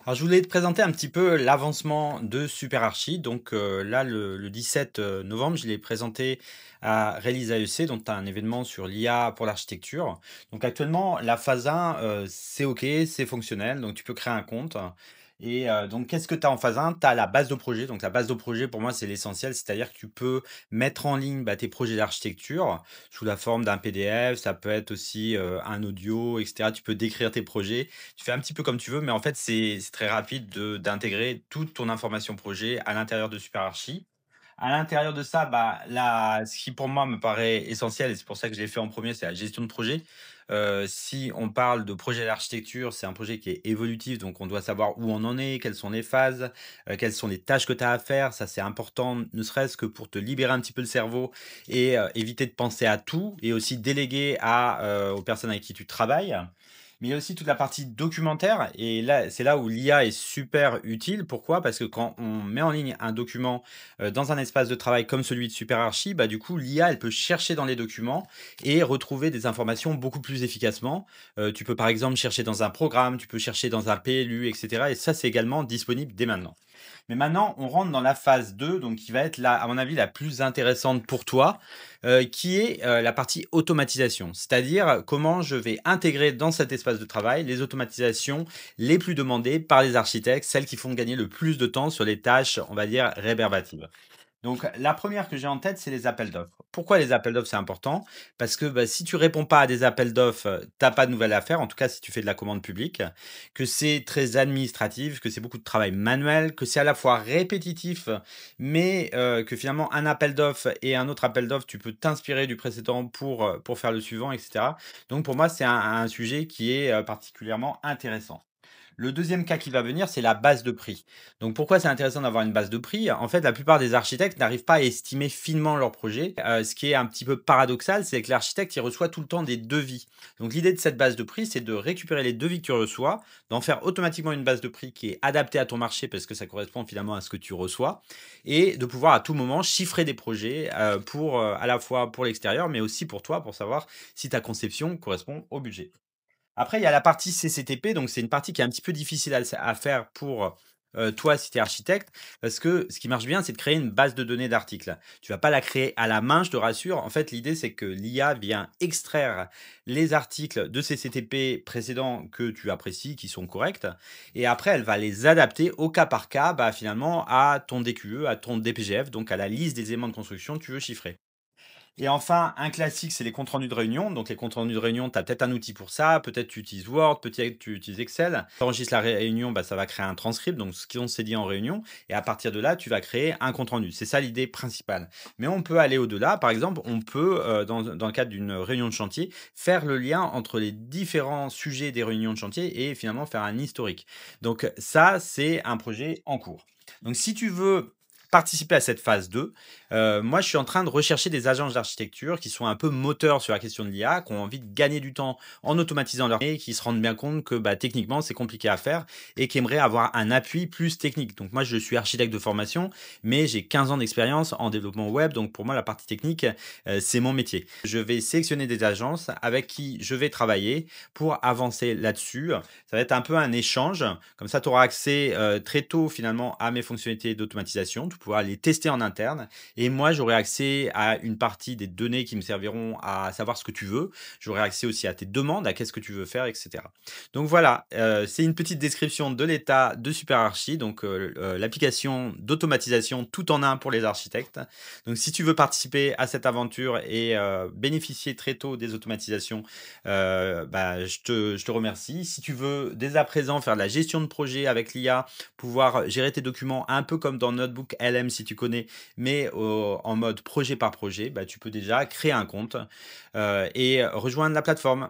Alors, je voulais te présenter un petit peu l'avancement de SuperArchi. Donc, là, le 17 novembre, je l'ai présenté à Release AEC, donc tu as un événement sur l'IA pour l'architecture. Donc, actuellement, la phase 1, c'est OK, c'est fonctionnel, donc tu peux créer un compte. Et donc, qu'est-ce que tu as en phase 1? Tu as la base de projet. Donc, la base de projet, pour moi, c'est l'essentiel. C'est-à-dire que tu peux mettre en ligne tes projets d'architecture sous la forme d'un PDF. Ça peut être aussi un audio, etc. Tu peux décrire tes projets. Tu fais un petit peu comme tu veux, mais en fait, c'est très rapide d'intégrer toute ton information projet à l'intérieur de SuperArchi. À l'intérieur de ça, ce qui pour moi me paraît essentiel, et c'est pour ça que je l'ai fait en premier, c'est la gestion de projet. Si on parle de projet d'architecture, c'est un projet qui est évolutif, donc on doit savoir où on en est, quelles sont les phases, quelles sont les tâches que tu as à faire. Ça, c'est important, ne serait-ce que pour te libérer un petit peu le cerveau et éviter de penser à tout, et aussi déléguer aux personnes avec qui tu travailles. Mais il y a aussi toute la partie documentaire, et là, c'est là où l'IA est super utile. Pourquoi? Parce que quand on met en ligne un document dans un espace de travail comme celui de SuperArchi, du coup, l'IA, elle peut chercher dans les documents et retrouver des informations beaucoup plus efficacement. Tu peux par exemple chercher dans un programme, tu peux chercher dans un PLU, etc. Et cetera. Et ça, c'est également disponible dès maintenant. Mais maintenant, on rentre dans la phase 2, donc qui va être là, à mon avis, la plus intéressante pour toi, qui est la partie automatisation. C'est-à-dire comment je vais intégrer dans cet espace de travail les automatisations les plus demandées par les architectes, celles qui font gagner le plus de temps sur les tâches, on va dire, rébarbatives. Donc, la première que j'ai en tête, c'est les appels d'offres. Pourquoi les appels d'offres, c'est important? Parce que si tu réponds pas à des appels d'offres, tu pas de nouvelles affaires, en tout cas si tu fais de la commande publique, que c'est très administratif, que c'est beaucoup de travail manuel, que c'est à la fois répétitif, mais que finalement un appel d'offres et un autre appel d'offres, tu peux t'inspirer du précédent pour faire le suivant, etc. Donc pour moi, c'est un sujet qui est particulièrement intéressant. Le deuxième cas qui va venir, c'est la base de prix. Donc pourquoi c'est intéressant d'avoir une base de prix? En fait, la plupart des architectes n'arrivent pas à estimer finement leur projet. Ce qui est un petit peu paradoxal, c'est que l'architecte, il reçoit tout le temps des devis. Donc l'idée de cette base de prix, c'est de récupérer les devis que tu reçois, d'en faire automatiquement une base de prix qui est adaptée à ton marché parce que ça correspond finalement à ce que tu reçois, et de pouvoir à tout moment chiffrer des projets pour à la fois pour l'extérieur, mais aussi pour toi, pour savoir si ta conception correspond au budget. Après, il y a la partie CCTP, donc c'est une partie qui est un petit peu difficile à faire pour, toi si tu es architecte, parce que ce qui marche bien, c'est de créer une base de données d'articles. Tu vas pas la créer à la main, je te rassure. En fait, l'idée, c'est que l'IA vient extraire les articles de CCTP précédents que tu apprécies, qui sont corrects, et après, elle va les adapter au cas par cas, finalement, à ton DQE, à ton DPGF, donc à la liste des éléments de construction que tu veux chiffrer. Et enfin, un classique, c'est les comptes rendus de réunion. Donc, les comptes rendus de réunion, tu as peut-être un outil pour ça. Peut-être tu utilises Word, peut-être tu utilises Excel. Tu enregistres la réunion, ça va créer un transcript, donc ce qu'on s'est dit en réunion. Et à partir de là, tu vas créer un compte rendu. C'est ça l'idée principale. Mais on peut aller au-delà. Par exemple, on peut, dans le cadre d'une réunion de chantier, faire le lien entre les différents sujets des réunions de chantier et finalement faire un historique. Donc, ça, c'est un projet en cours. Donc, si tu veux participer à cette phase 2, moi, je suis en train de rechercher des agences d'architecture qui sont un peu moteurs sur la question de l'IA, qui ont envie de gagner du temps en automatisant leur et qui se rendent bien compte que techniquement, c'est compliqué à faire et qui aimeraient avoir un appui plus technique. Donc moi, je suis architecte de formation, mais j'ai 15 ans d'expérience en développement web. Donc pour moi, la partie technique, c'est mon métier. Je vais sélectionner des agences avec qui je vais travailler pour avancer là-dessus. Ça va être un peu un échange. Comme ça, tu auras accès très tôt finalement à mes fonctionnalités d'automatisation. Tu pourras les tester en interne et moi, j'aurai accès à une partie des données qui me serviront à savoir ce que tu veux. J'aurai accès aussi à tes demandes, à qu'est-ce que tu veux faire, etc. Donc voilà, c'est une petite description de l'état de SuperArchi, donc l'application d'automatisation tout en un pour les architectes. Donc si tu veux participer à cette aventure et bénéficier très tôt des automatisations, je te remercie. Si tu veux dès à présent faire de la gestion de projet avec l'IA, pouvoir gérer tes documents un peu comme dans Notebook LM si tu connais, mais en mode projet par projet, tu peux déjà créer un compte et rejoindre la plateforme.